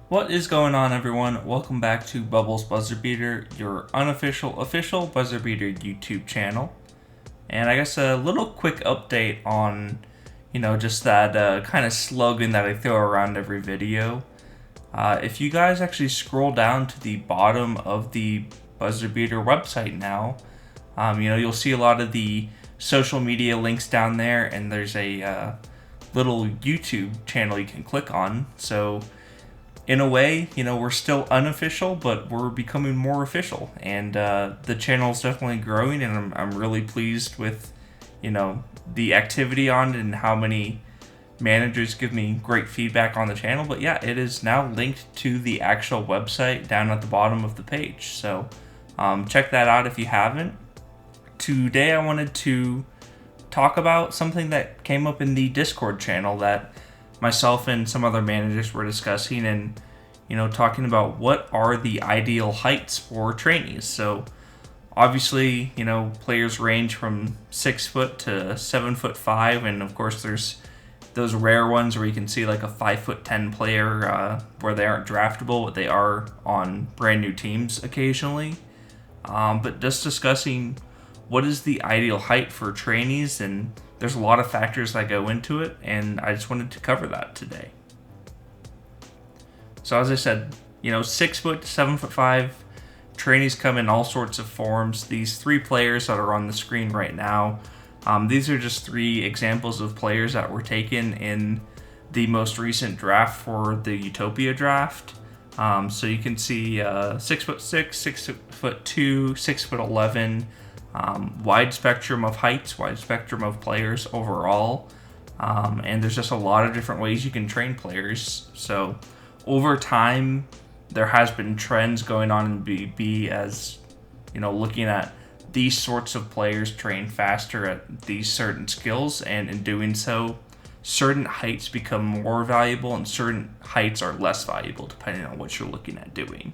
What is going on, everyone? Welcome back to Bubbles BuzzerBeater, your official BuzzerBeater YouTube channel. And I guess a little quick update on, just that kind of slogan that I throw around every video. If you guys actually scroll down to the bottom of the BuzzerBeater website now, you'll see a lot of the social media links down there, and there's a little YouTube channel you can click on. So in a way, we're still unofficial, but we're becoming more official, and the channel is definitely growing, and I'm really pleased with, the activity on it and how many managers give me great feedback on the channel. But yeah, it is now linked to the actual website down at the bottom of the page, so check that out if you haven't. Today I wanted to talk about something that came up in the Discord channel that myself and some other managers were discussing, and talking about what are the ideal heights for trainees. So obviously, players range from 6 foot to 7'5", and of course there's those rare ones where you can see like a 5'10" player where they aren't draftable, but they are on brand new teams occasionally. But just discussing what is the ideal height for trainees, and there's a lot of factors that go into it, and I just wanted to cover that today. So as I said, 6 foot to 7'5", trainees come in all sorts of forms. These 3 players that are on the screen right now, these are just 3 examples of players that were taken in the most recent draft for the Utopia draft. So you can see 6'6", 6'2", 6'11", wide spectrum of heights, wide spectrum of players overall, and there's just a lot of different ways you can train players. So over time, there has been trends going on in BB as, looking at these sorts of players train faster at these certain skills, and in doing so, certain heights become more valuable and certain heights are less valuable depending on what you're looking at doing.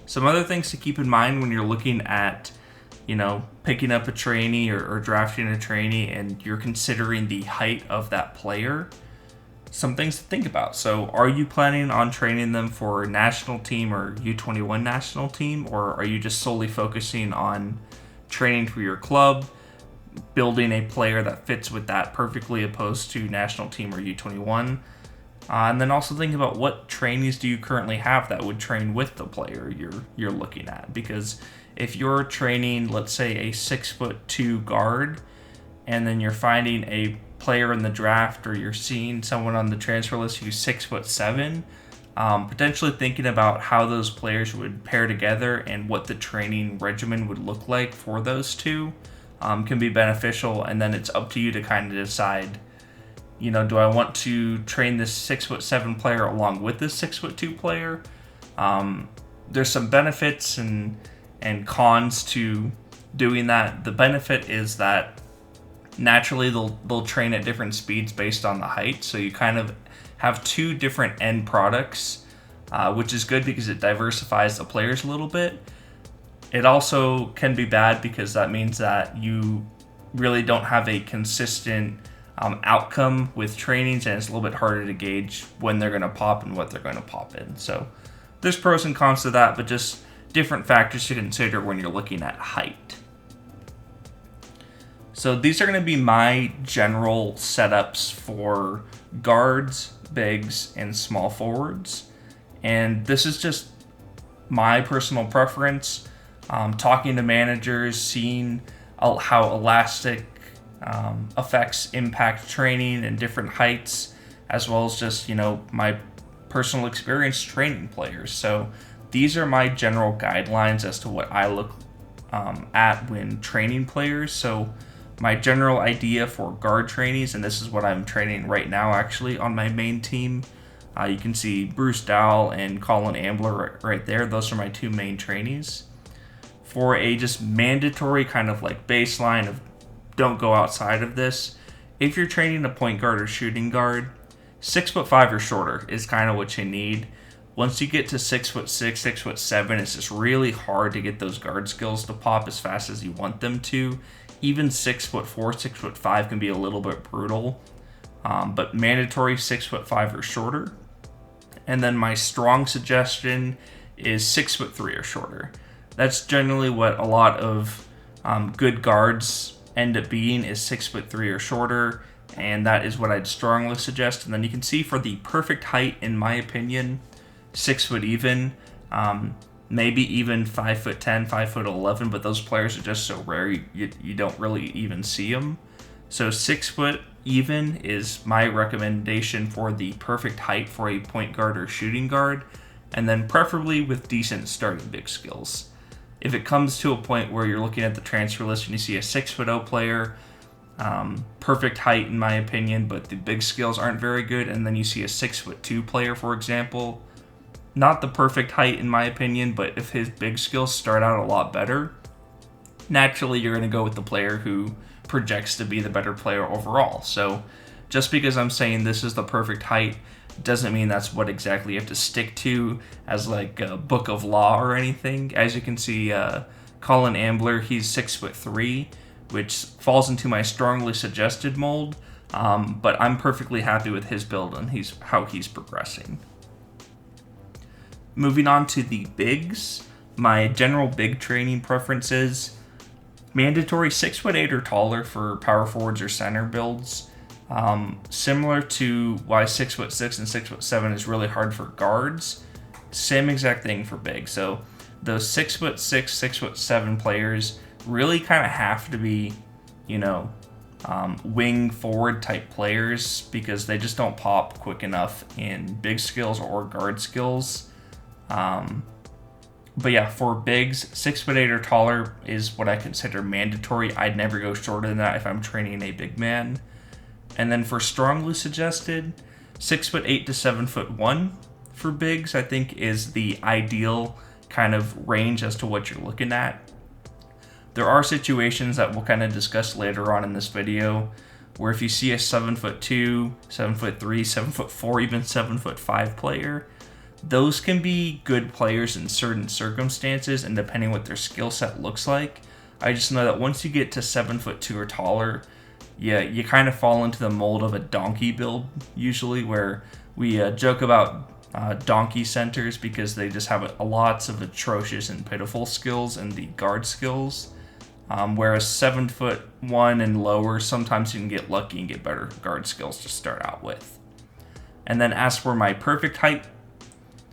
Some other things to keep in mind when you're looking at, picking up a trainee or drafting a trainee and you're considering the height of that player, some things to think about. So are you planning on training them for national team or U21 national team, or are you just solely focusing on training for your club, building a player that fits with that perfectly opposed to national team or U21? And then also think about what trainees do you currently have that would train with the player you're looking at. Because if you're training, let's say, a 6'2" guard, and then you're finding a player in the draft, or you're seeing someone on the transfer list who's 6'7", potentially thinking about how those players would pair together and what the training regimen would look like for those two can be beneficial. And then it's up to you to kind of decide, do I want to train this 6'7" player along with this 6'2" player? There's some benefits and cons to doing that. The benefit is that naturally they'll train at different speeds based on the height, so you kind of have 2 different end products, which is good because it diversifies the players a little bit. It also can be bad because that means that you really don't have a consistent outcome with trainings, and it's a little bit harder to gauge when they're going to pop and what they're going to pop in. So there's pros and cons to that, but just different factors to consider when you're looking at height. So these are going to be my general setups for guards, bigs, and small forwards. And this is just my personal preference. Talking to managers, seeing how elastic effects impact training and different heights, as well as just, my personal experience training players. So these are my general guidelines as to what I look at when training players. So my general idea for guard trainees, and this is what I'm training right now actually on my main team. You can see Bruce Dowell and Colin Ambler right there. Those are my 2 main trainees. For a just mandatory kind of like baseline of don't go outside of this, if you're training a point guard or shooting guard, 6'5" or shorter is kind of what you need. Once you get to 6'6", 6'7", it's just really hard to get those guard skills to pop as fast as you want them to. Even 6'4", 6'5" can be a little bit brutal, but mandatory 6'5" or shorter. And then my strong suggestion is 6'3" or shorter. That's generally what a lot of good guards end up being, is 6'3" or shorter, and that is what I'd strongly suggest. And then you can see for the perfect height, in my opinion, 6 foot even, maybe even 5'10", 5'11", but those players are just so rare you don't really even see them. So 6 foot even is my recommendation for the perfect height for a point guard or shooting guard, and then preferably with decent starting big skills. If it comes to a point where you're looking at the transfer list and you see a 6'0" player, perfect height in my opinion, but the big skills aren't very good, and then you see a 6'2" player, for example, not the perfect height in my opinion, but if his big skills start out a lot better, naturally you're going to go with the player who projects to be the better player overall. So just because I'm saying this is the perfect height doesn't mean that's what exactly you have to stick to as like a book of law or anything. As you can see, Colin Ambler, he's 6'3", which falls into my strongly suggested mold, but I'm perfectly happy with his build and how he's progressing. Moving on to the bigs, my general big training preferences: mandatory 6'8" or taller for power forwards or center builds. Similar to why 6'6" and 6'7" is really hard for guards, same exact thing for bigs. So those 6'6", 6'7" players really kind of have to be, wing forward type players, because they just don't pop quick enough in big skills or guard skills. But yeah, for bigs, 6'8" or taller is what I consider mandatory. I'd never go shorter than that if I'm training a big man. And then for strongly suggested, 6'8" to 7'1" for bigs, I think is the ideal kind of range as to what you're looking at. There are situations that we'll kind of discuss later on in this video where if you see a 7'2", 7'3", 7'4", even 7'5" player, those can be good players in certain circumstances and depending what their skill set looks like. I just know that once you get to 7'2" or taller, you kind of fall into the mold of a donkey build usually, where we joke about donkey centers because they just have lots of atrocious and pitiful skills in the guard skills. Whereas 7'1" and lower, sometimes you can get lucky and get better guard skills to start out with. And then as for my perfect height,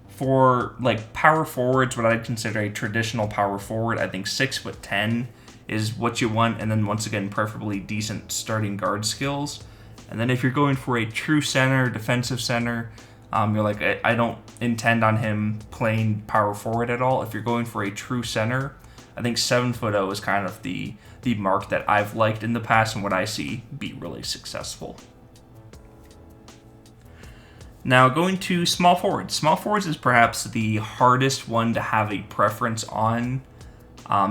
for like power forwards, what I'd consider a traditional power forward, I think 6'10" is what you want, and then once again, preferably decent starting guard skills. And then if you're going for a true center, defensive center, you're like, I don't intend on him playing power forward at all. If you're going for a true center, I think 7'0" is kind of the mark that I've liked in the past and what I see be really successful. Now going to small forwards. Small forwards is perhaps the hardest one to have a preference on,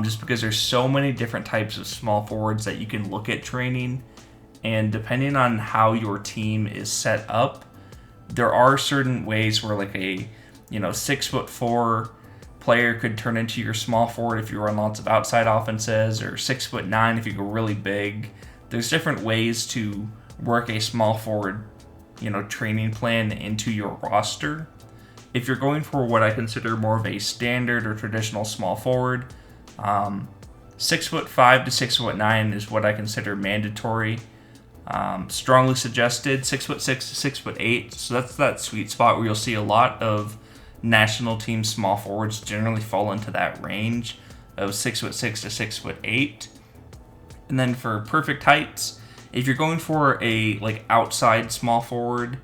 just because there's so many different types of small forwards that you can look at training, and depending on how your team is set up, there are certain ways where like a 6'4" player could turn into your small forward if you run lots of outside offenses, or 6'9" if you go really big. There's different ways to work a small forward training plan into your roster. If you're going for what I consider more of a standard or traditional small forward, 6'5" to 6'9" is what I consider mandatory. Strongly suggested 6'6" to 6'8", so that's that sweet spot where you'll see a lot of national team small forwards generally fall into that range of 6'6" to 6'8". And then for perfect heights, if you're going for a outside small forward,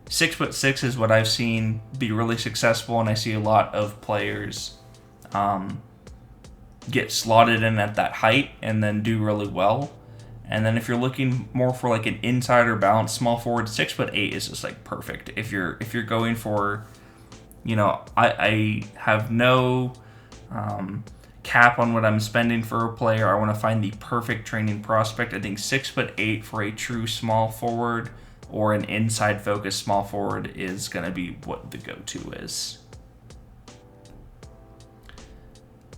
6'6" is what I've seen be really successful, and I see a lot of players get slotted in at that height and then do really well. And then if you're looking more for an inside or balanced small forward, 6'8" is just perfect. If you're going for, I have no cap on what I'm spending for a player. I want to find the perfect training prospect. I think 6'8" for a true small forward or an inside focused small forward is going to be what the go-to is.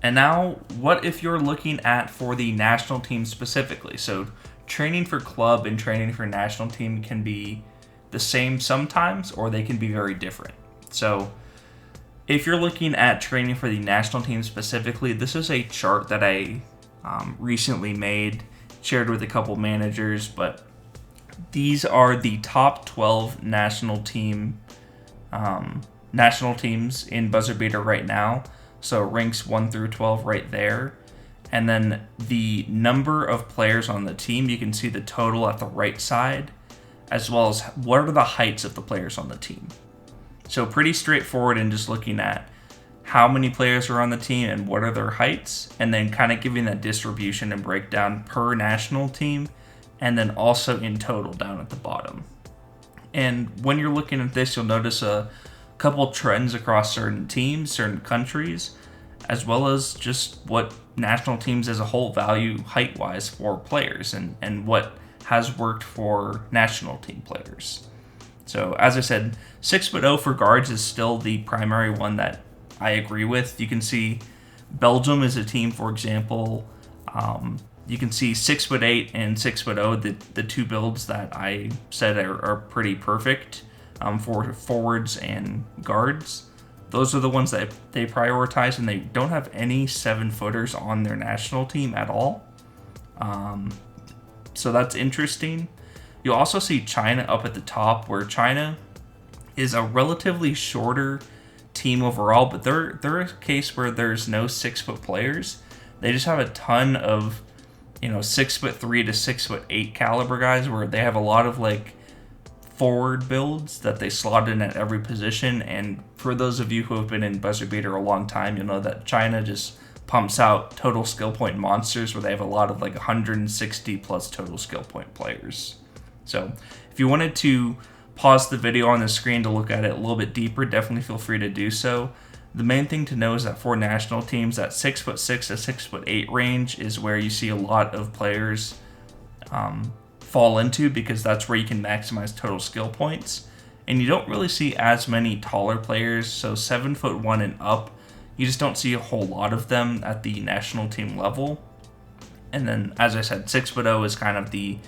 And now, what if you're looking at for the national team specifically? So training for club and training for national team can be the same sometimes, or they can be very different. So if you're looking at training for the national team specifically, this is a chart that I recently made, shared with a couple managers, but these are the top 12 national teams in BuzzerBeater right now. So ranks 1 through 12 right there. And then the number of players on the team, you can see the total at the right side, as well as what are the heights of the players on the team. So pretty straightforward in just looking at how many players are on the team and what are their heights, and then kind of giving that distribution and breakdown per national team, and then also in total down at the bottom. And when you're looking at this, you'll notice a couple trends across certain teams, certain countries, as well as just what national teams as a whole value height-wise for players, and what has worked for national team players. So as I said, 6'0" for guards is still the primary one that I agree with. You can see Belgium is a team, for example. You can see 6'8" and 6'0", the two builds that I said are pretty perfect for forwards and guards. Those are the ones that they prioritize, and they don't have any 7-footers on their national team at all. So that's interesting. You'll also see China up at the top, where China is a relatively shorter team overall, but they're a case where there's no 6-foot players. They just have a ton of 6'3" to 6'8" caliber guys, where they have a lot of like forward builds that they slot in at every position. And for those of you who have been in BuzzerBeater a long time, you'll know that China just pumps out total skill point monsters, where they have a lot of like 160 plus total skill point players. So if you wanted to pause the video on the screen to look at it a little bit deeper, definitely feel free to do so. The main thing to know is that for national teams, that 6'6" to 6'8" range is where you see a lot of players fall into, because that's where you can maximize total skill points. And you don't really see as many taller players, so 7'1" and up, you just don't see a whole lot of them at the national team level. And then, as I said, 6'0" is kind of the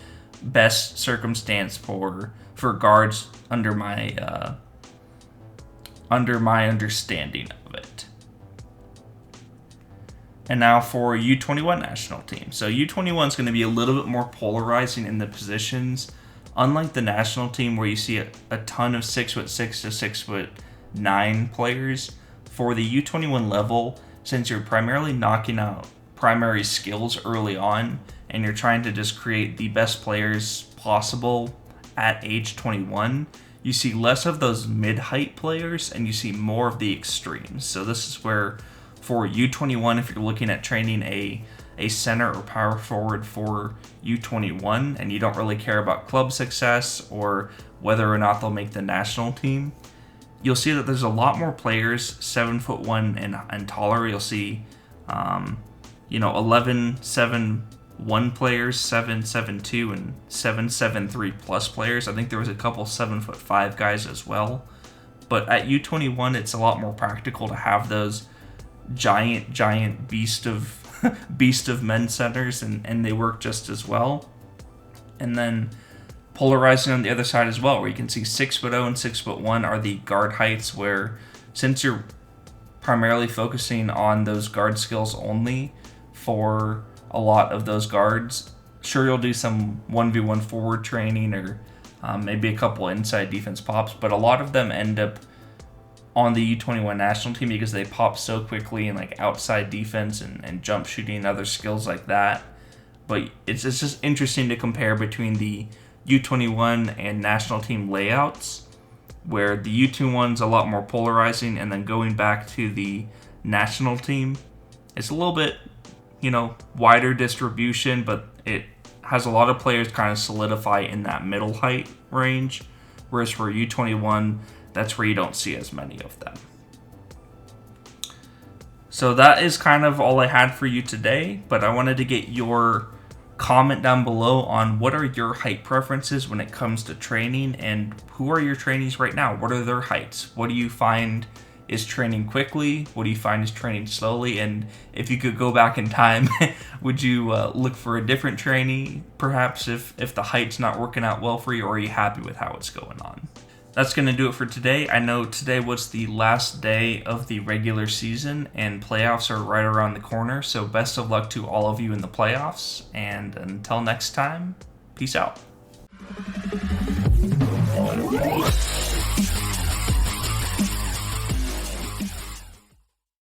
best circumstance for guards under my understanding of it. And now for U21 national team. So U21 is going to be a little bit more polarizing in the positions. Unlike the national team, where you see a ton of 6'6" to 6'9" players, for the U21 level, since you're primarily knocking out primary skills early on, and you're trying to just create the best players possible at age 21, you see less of those mid-height players, and you see more of the extremes. So this is where, for U21, if you're looking at training a center or power forward for U21, and you don't really care about club success or whether or not they'll make the national team, you'll see that there's a lot more players 7'1" and taller. You'll see 11'7" players, 7'2", and 7'3" plus players. I think there was a couple 7'5" guys as well. But at U21, it's a lot more practical to have those giant beast of men centers, and they work just as well. And then polarizing on the other side as well, where you can see 6'0" and 6'1" are the guard heights, where since you're primarily focusing on those guard skills only for a lot of those guards, sure, you'll do some 1v1 forward training or maybe a couple inside defense pops, but a lot of them end up on the U21 national team because they pop so quickly in like outside defense and jump shooting and other skills like that. But it's just interesting to compare between the U21 and national team layouts, where the U21's a lot more polarizing, and then going back to the national team, it's a little bit, wider distribution, but it has a lot of players kind of solidify in that middle height range, whereas for U21, that's where you don't see as many of them. So that is kind of all I had for you today, but I wanted to get your comment down below on what are your height preferences when it comes to training, and who are your trainees right now? What are their heights? What do you find is training quickly? What do you find is training slowly? And if you could go back in time, would you look for a different trainee, perhaps, if the height's not working out well for you, or are you happy with how it's going on? That's going to do it for today. I know today was the last day of the regular season, and playoffs are right around the corner, so best of luck to all of you in the playoffs, and until next time, peace out.